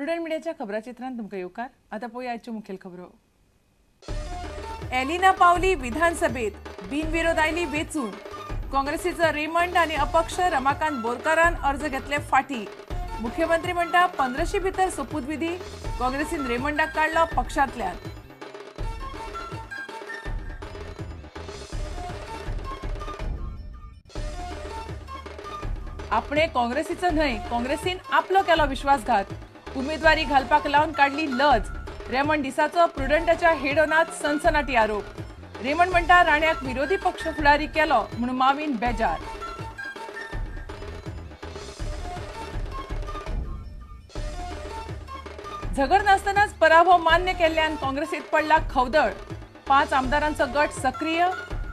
Student मिडियाच्या खबराचित्रांत तुमकां येवकार. आतां पळोवया आयच्यो मुखेल खबरो. एलिना पावली विधानसभेत बिनविरोध आयली वेचून. काँग्रेसीचो रेमंड आनी अपक्ष रमाकांत बोरकारान अर्ज घेतले फाटी. मुख्यमंत्री म्हणटा 15शी भितर सोपूतविधी. काँग्रेसीन रेमंडाक काडलो पक्षांतल्यान. आपणे काँग्रेसीचो न्हय, काँग्रेसीन आपलो केलो विश्वासघात. उमेदवारी घालपाक लावन काढली लज. रेमंड दिसाचो प्रुडंटाच्या हेडोनात सनसनाटी आरोप. रेमंड म्हणटा राण्याक विरोधी पक्ष फुडारी केलो म्हणून मावीन बेजार. झगड नासतनाच पराभव मान्य केल्ल्यान काँग्रेसीत पडला खवदळ. 5 आमदारांचो गट सक्रिय.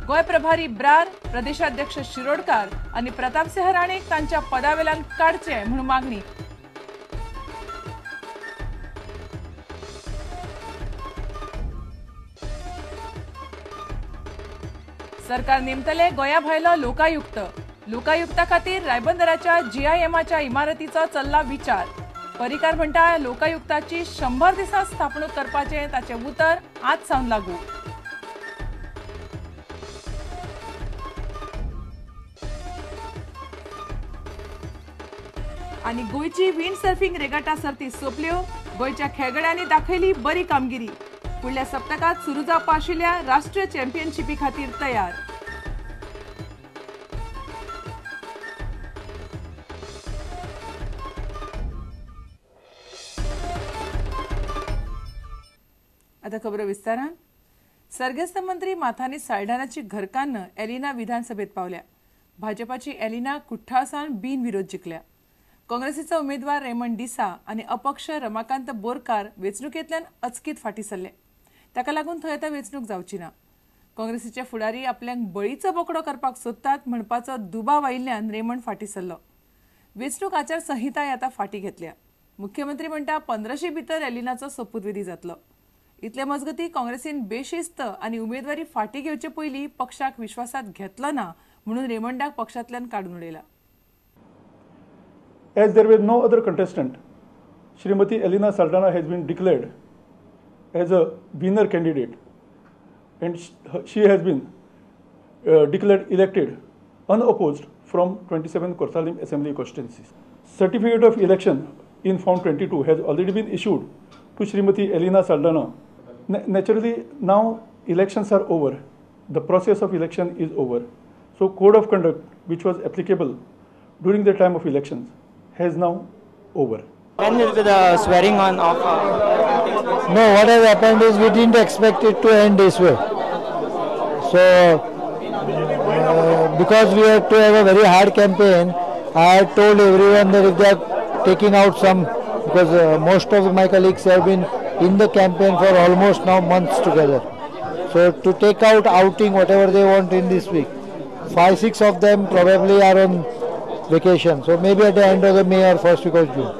गोय प्रभारी ब्रार, प्रदेशाध्यक्ष शिरोडकार आणि प्रतापसिंह राणेक तांच्या पदावेल्यान काडचे म्हणून मागणी. सरकार नेमतले गोंया भायलो लोकायुक्त. लोकायुक्ता खातीर रायबंदराच्या GIMच्या इमारतीचो चल्ला विचार. परिकार म्हणटा लोकायुक्ताची 100 दिसा स्थापणूक करपाचे ताचे उतर आज सावन लागू. आणि गोयची विंड सर्फिंग रेगाटा सर्ती सोंपल्यो. गोयच्या खेळगड्यांनी दाखयली बरी कामगिरी. फुडल्या सप्तकात सुरू जावपा आशिल्ल्या राष्ट्रीय चॅम्पियनशिपी खातीर तयार. आता खबर विस्तारान. सर्गेस्त मंत्री माथानी साल्ढाणाची घरकान्न एलिना विधानसभेत पावल्या. भाजपाची एलिना कुठ्ठाळसावन बिनविरोध जिखल्या. काँग्रेसीचो उमेदवार रेमंड दिसा आनी अपक्ष रमाकांत बोरकार वेंचणुकेंतल्यान अचकीत फाटी सरले. ताका लागून थंय आतां वेंचणूक जावची ना. काँग्रेसीचे फुडारी आपल्यांक बळीचो बोकडो करपाक सोदतात म्हणपाचो दुबाव आयिल्ल्यान रेमंड फाटी सरलो. वेंचणूक आचारसंहिताय आतां फाटी घेतल्या. मुख्यमंत्री म्हणटा 15शी भितर एलिनाचो सोपूतविधी जातलो. इतले मजगती काँग्रेसीन बेशिस्त आनी उमेदवारी फाटी घेवचे पयलीं पक्षाक विश्वासात घेतलो ना म्हणून रेमंडाक पक्षांतल्यान काडून उडयला. As there was no other contestant, Srimati Elina Saldana has been declared as a winner candidate, and she has been declared elected unopposed from 27 Korsalim Assembly constituencies. Certificate of election in Form 22 has already been issued to Srimati Elina Saldana. Naturally, now elections are over. The process of election is over. So code of conduct, which was applicable during the time of elections, has now over. When will be the swearing on of? No, what has happened is we didn't expect it to end this way. So, because we had to have a very hard campaign, I had told everyone that if they are taking out some, because most of my colleagues have been in the campaign for almost now months together. So, to take out outing whatever they want in this week. 5-6 of them probably are on vacation, so maybe at the end of the May or first week of June.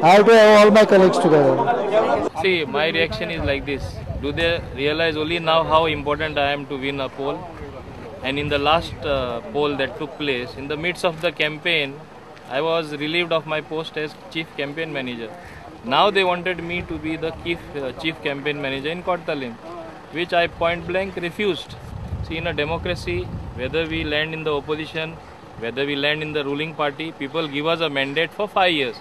I have to have all my colleagues together. See, my reaction is like this. Do they realize only now how important I am to win a poll? And in the last poll that took place, in the midst of the campaign, I was relieved of my post as chief campaign manager. Now they wanted me to be the chief campaign manager in Kortalim, which I point blank refused. See, in a democracy, whether we land in the opposition, whether we land in the ruling party, people give us a mandate for 5 years.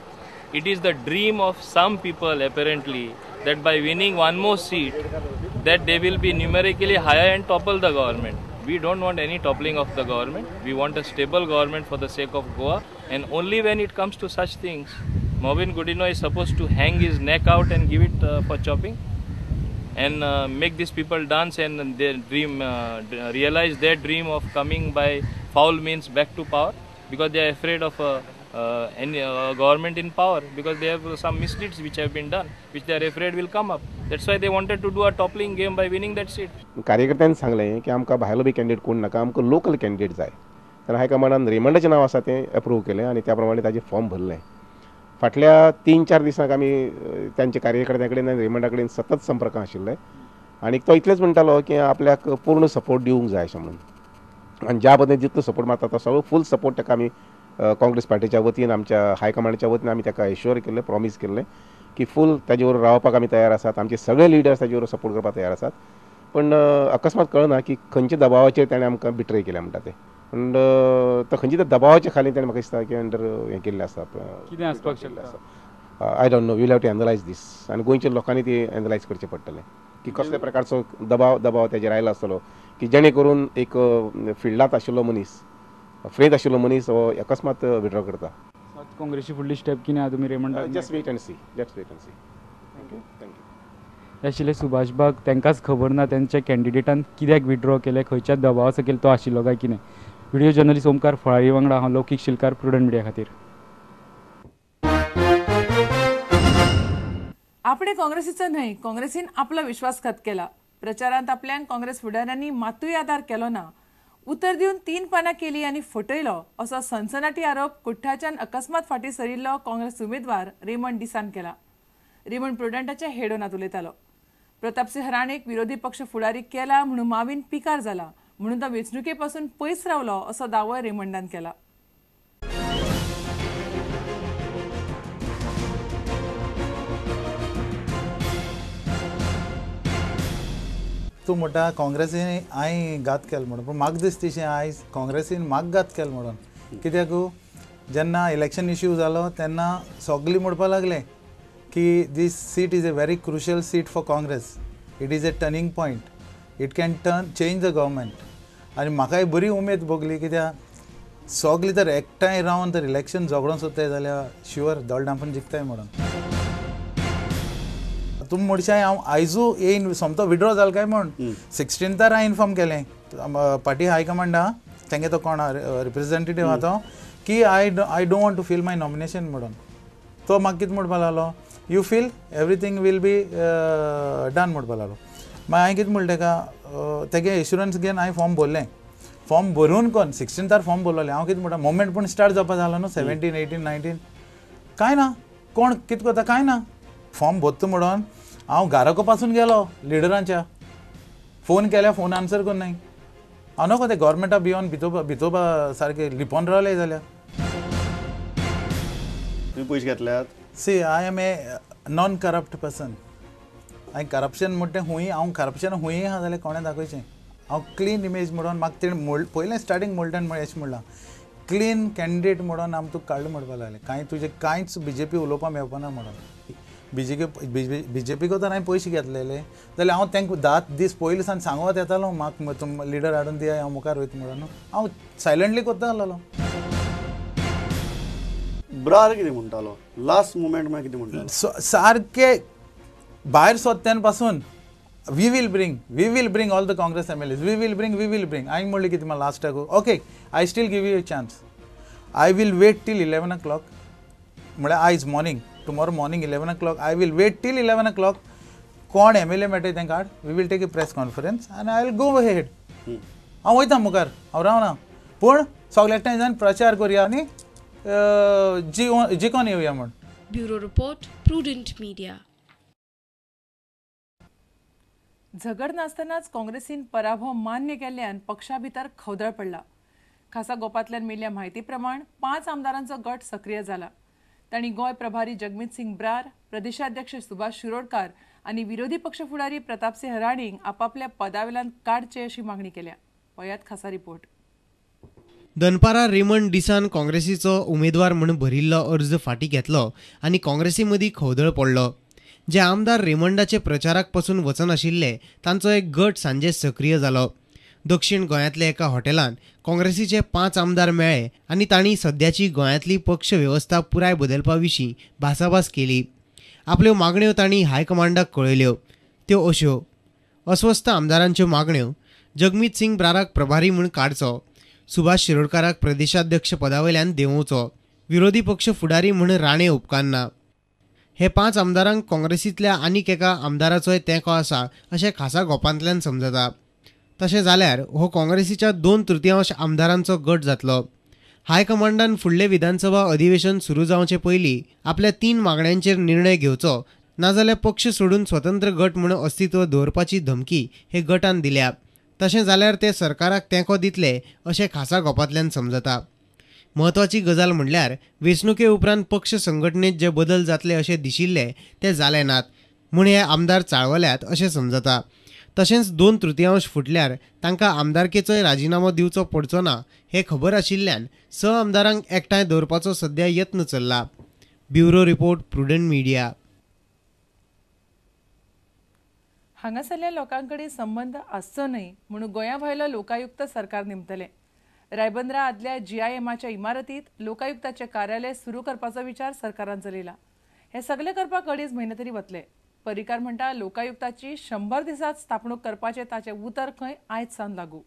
It is the dream of some people apparently that by winning one more seat, that they will be numerically higher and topple the government. We don't want any toppling of the government. We want a stable government for the sake of Goa, and only when it comes to such things, Mobin Gudino is supposed to hang his neck out and give it for chopping and make these people dance and their dream, realize their dream of coming by foul means back to power, because they are afraid of any government in power, because they have some misdeeds which have been done, which they are afraid will come up. That's why they wanted to do a toppling game by winning that seat. कार्यकर्त्यांनी सांगलें की आमकां भायलो बी candidate कोण नाका, आमकां local candidate जाय. तर हायकमांडान रेमंडाचें नांव आसा तें अप्रूव केलें आनी त्या प्रमाणे ताजें फॉर्म भरलें. फाटल्या 3-4 दिसांक आमी तांचे कार्यकर्त्यां कडेन आनी रेमंडा कडेन सतत संपर्कां आशिल्ले आनी तो इतलेंच म्हणटालो की आपल्याक पूर्ण सपोर्ट दिवंक जाय अशें म्हणून. आनी ज्या पद्दतीन जितलो सपोर्ट मागता तो सगळो फूल सपोर्ट ताका आमी काँग्रेस पार्टीच्या वतीन आमच्या हायकमांडाच्या वतीन आमी ताका एश्योर केल्लें, प्रॉमीस केल्लें की फूल ताजे बरोबर रावपाक आमी तयार आसात, आमचे सगळे लिडर्स ताजे बरोबर सपोर्ट करपाक तयार आसात. पण अकस्मात कळना की खंयच्या दबावाचेर ताणें आमकां बिट्रे केल्या म्हणटा तें. पण तो खंयच्या त्या दबावाच्या खाली ताणें म्हाका दिसता की अंडर हें केल्लें आसा, कितें आसपाक शकता. I don't know, we'll have to analyse this. आनी गोंयच्या लोकांनी ती एनालायज करचें पडटलें की कसल्या प्रकारचो दबाव तेजेर आयलो आसतलो की जेणे करून एक फिल्डांत आशिल्लो मनीस, फ्रेंत आशिल्लो मनीस हो अकस्मात विड्रॉ करता. काँग्रेसची फुडली स्टेप कितें आहा तुमी रेमंडाक? Just wait and see, let's wait and see. Thank you. हे आशिल्ले सुभाष बाग. तांकांच खबर ना त्यांच्या कॅन्डिडेटान कित्याक विड्रॉ केले, खंयच्या दबावा सकयल तो आशिल्लो काय कितें. व्हिडिओ जर्नलिस्ट ओमकार फळारी वांगडा हांव लौकीक शिलकार, प्रुडंट मिडिया खातीर. आपणे काँग्रेसीचो न्हय, काँग्रेसीन आपलो विश्वासघात केला. प्रचारांत आपल्याक काँग्रेस फुडाऱ्यांनी मातूय आदार केलो ना. उतर दिवन 3 पानां केली आनी फटयलो असो सनसनाटी आरोप कुठ्ठाच्यान अकस्मात फाटीं सरिल्लो काँग्रेस उमेदवार रेमंड डिसान केला. रेमंड प्रुडंटाच्या हेडोनात उलयतालो. प्रतापसिंह राणेक विरोधी पक्ष फुडारी केला म्हणून मावीन पिकार जाला, म्हणून तो वेंचणुके पासून पयस रावलो असो दावो रेमंडान केला. तूं म्हणटा काँग्रेसीन हांवें घात केलो म्हणून, पूण म्हाका दिसता तशें आयज काँग्रेसीन म्हाका घात केलो म्हणून. कित्याक जेन्ना इलेक्शन इश्यू जालो तेन्ना सगळीं म्हणपाक लागले की this seat is a very crucial seat for Congress. It is a turning point, it can change the government. आनी म्हाकाय बरी उमेद भोगली कित्याक सगळीं तर एकठांय रावन तर इलेक्शन झगडोन सोदताय जाल्यार शुअर दोळडांपून जिखताय म्हणून. तुमी म्हणशाय हांव आयजू येयन सोमतो विड्रॉ जालो काय म्हण 16 हांवें इन्फॉर्म केलें पार्टी हायकमांडा, तेंगे तो कोण रिप्रेझेंटेटीव आहा तो, की I don't want to feel my nomination म्हणून. तो म्हाका कितें म्हणपाक लागलो, you feel everything will be done म्हणपाक लागलो. मागीर हांवें कितें म्हणलें ताका, तेगे एश्युरन्स घेवन हांवें फॉर्म भरलें. फॉर्म भरून कोण 16 फॉर्म भरलोलें. हांव कितें म्हणटा, मुवमेंट पूण स्टार्ट जावपाक जालो न्हू 17, 18, 19. कांय ना, कोण कितें करता कांय ना. फॉर्म भरता म्हणून हांव घाराको पासून गेलो लिडरांच्या, फोन केल्या फोन आन्सर करून नाय. हांव नको ते गव्हर्मेंटा भिवन भितोवपा सारके लिपोन रावले जाल्यार. तुम्ही पयशे घेतल्यात? See I am a non corrupt person. हांवें करप्शन म्हणटा खूंय, हांव करप्शन खूंय आहा जाल्यार कोणें दाखोवचें. हांव क्लीन इमेज म्हणून म्हाका तेणें पयलें स्टार्टींग मोल्टन म्हळ्यार अशें म्हणलां, क्लीन कॅन्डिडेट म्हणून आमी तुका काडलो म्हणपाक लागलें. तुजें कांयच BJP उलोवपा मेळपाना म्हणून. BJP को तर हांवें पयशे घेतलेले जाल्यार हांव तांकां 10 दीस पयलीं सावन सांगोत येतालो म्हाका लिडर हाडून दिया, हांव मुखार वयता म्हणून. हांव सायलंटली कोत्ता आसलोलो. ब्रार कितें म्हणटालो, लास्ट मुमेंट म्हळ्यार कितें म्हणटालो, सारके भायर सोदत्यान पासून we will bring all the Congress MLAs, we will bring. हांवें म्हणलें कितें म्हाका लास्टाक, okay I still give you a chance, I will wait till 11 o'clock. म्हळ्यार आयज morning, tomorrow morning 11 o'clock, I will wait till 11 o'clock. कोण MLA मेळटाय तेंकां हाड, we will take a press conference आनी आय वील गो अहेड. हांव वयता मुखार, हांव रावना. पूण सगळे एकठांय जावन प्रचार करुया आनी जिखोन येवया म्हण. Bureau report, prudent media. झगड नासतनाच काँग्रेसीन पराभव मान्य केल्ल्यान पक्षा भितर खवदळ पडला. खासा गोपांतल्यान मेळिल्ल्या म्हायती प्रमाण 5 आमदारांचो गट सक्रिय जाला. तांणी गोंय प्रभारी जगमीत सिंग ब्रार, प्रदेशाध्यक्ष सुभाष शिरोडकार आनी विरोधी पक्ष फुडारी प्रतापसिंह राणेंक आपापल्या पदावेल्यान काडचे अशी मागणी केल्या. पळयात खासा रिपोर्ट. दनपारा रेमंड डिसान काँग्रेसीचो उमेदवार म्हणून भरिल्लो अर्ज फाटीं घेतलो आनी काँग्रेसी मदीं खवदळ पडलो. जे आमदार रेमंडाचे प्रचाराक पासून वचन आशिल्ले तांचो एक गट सांजे सक्रिय जालो. दक्षिण गोंयांतल्या एका हॉटेलांत काँग्रेसीचे 5 आमदार मेळ्ळे आनी तांणी सद्याची गोंयांतली पक्ष वेवस्था पुराय बदलपा विशीं भासाभास केली. आपल्यो मागण्यो तांणी हायकमांडाक कळयल्यो. त्यो अश्यो: अस्वस्थ आमदारांच्यो मागण्यो, जगमीत सिंग ब्राराक प्रभारी म्हूण काडचो, सुभाष शिरोडकाराक प्रदेशाध्यक्ष पदावयल्यान देंवोवचो, विरोधी पक्ष फुडारी म्हूण राणे उपकारना. हे 5 आमदारांक काँग्रेसींतल्या आनीक एका आमदाराचोय तेंको आसा अशें खासा गोपांतल्यान समजता. तशें जाल्यार हो काँग्रेसीच्या 2/3 आमदारांचो गट जातलो. हायकमांडान फुडलें विधानसभा अधिवेशन सुरू जावचे पयलीं आपल्या 3 मागण्यांचेर निर्णय घेवचो, नाजाल्यार पक्ष सोडून स्वतंत्र गट म्हूण अस्तित्व दवरपाची धमकी हे गटान दिल्या. तशें जाल्यार ते सरकाराक तेंको दितले अशें खासा गोपांतल्यान समजता. म्हत्वाची गजाल म्हणल्यार वेंचणुके उपरांत पक्ष संघटनेत जे बदल जातले अशें दिशिल्ले ते जाले नात म्हूण हे आमदार चाळवल्यात अशें समजता. तशेंच 2/3 फुटल्यार तांकां आमदारकेचोय राजिनामो दिवचो पडचो ना हें खबर आशिल्ल्यान आमदारांक एकठांय दवरपाचो सध्या यत्न चल्ला. Bureau report, prudent media. हांगासरल्या लोकांकडेन संबंध आसचो न्हय म्हणून गोंया भायलो लोकायुक्त सरकार नेमतलें. रायबंदरा आदल्या GIMच्या इमारतीत लोकायुक्ताचें कार्यालय सुरू करपाचो विचार सरकारान चलयला. हे सगळे करपाक 2.5 म्हयने तरी वतले. पर्रीकार म्हणटा लोकायुक्ताची 100 दिसांत स्थापणूक करपाचें ताचें उतर खंय आयज सावन लागू.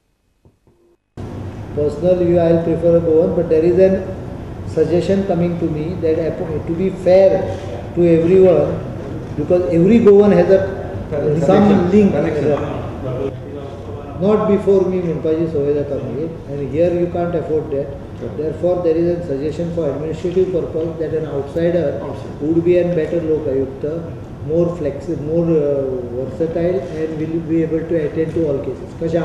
Personally, I'll prefer a Goan, but there is a suggestion coming to me that to be fair to everyone, because every Goan has some link. Not before me, Munpaji Soheda Kamil, and here you can't afford that. Therefore, there is a suggestion for administrative purpose that an outsider would be a better Lokayukta, more flexible, more versatile, and will be able to attend to all cases. Kasha,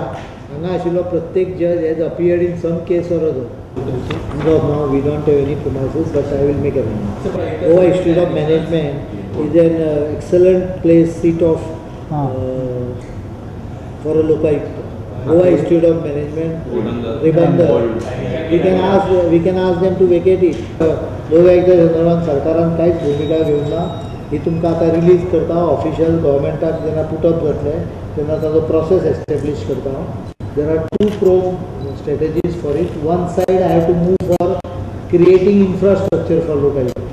hanga ashilo pratyek judge has appeared in some case or other. No, we don't have any premises, but I will make a amendment. Goa Institute of Management is an excellent place, seat of for a Lokayukta. Goa Institute of Management, Ribandar. We can ask them to vacate it. Lokayukta संदर्भात सरकारान कांयच भूमिका घेवंक ना. ही तुमकां आतां release करता official गव्हर्मेंटाक जेन्ना पुटअप जातले तेन्ना ताजो प्रोसेस एस्टॅब्लीश करता. There are 2 pronged strategies for it. One side I have to move for creating infrastructure for Lokayukta.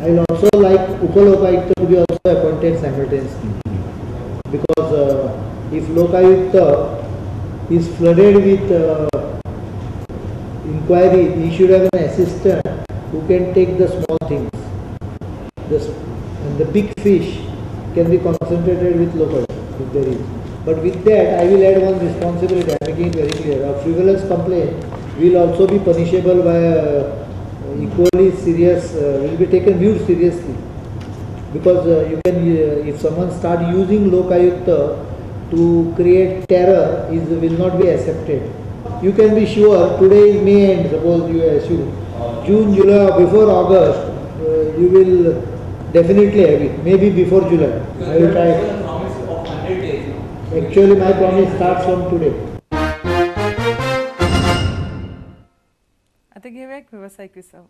I will also like Upa-Lokayukta to be also appointed simultaneously, because if Lokayukta is flooded with inquiry, he should have an assistant who can take the small things. And the big fish can be concentrated with local, if there is. But with that, I will add one responsibility. I am making it very clear. A frivolous complaint will also be punishable by equally serious, will be viewed seriously. Because you can, if someone start using Lokayukta to create terror, will not be accepted. You can be sure today is May end, suppose you assume. June, July, before August, you will definitely have it. Maybe before July. I will try. Actually, my promise starts from today. आता घेऊया एक व्यावसायिक विसाव.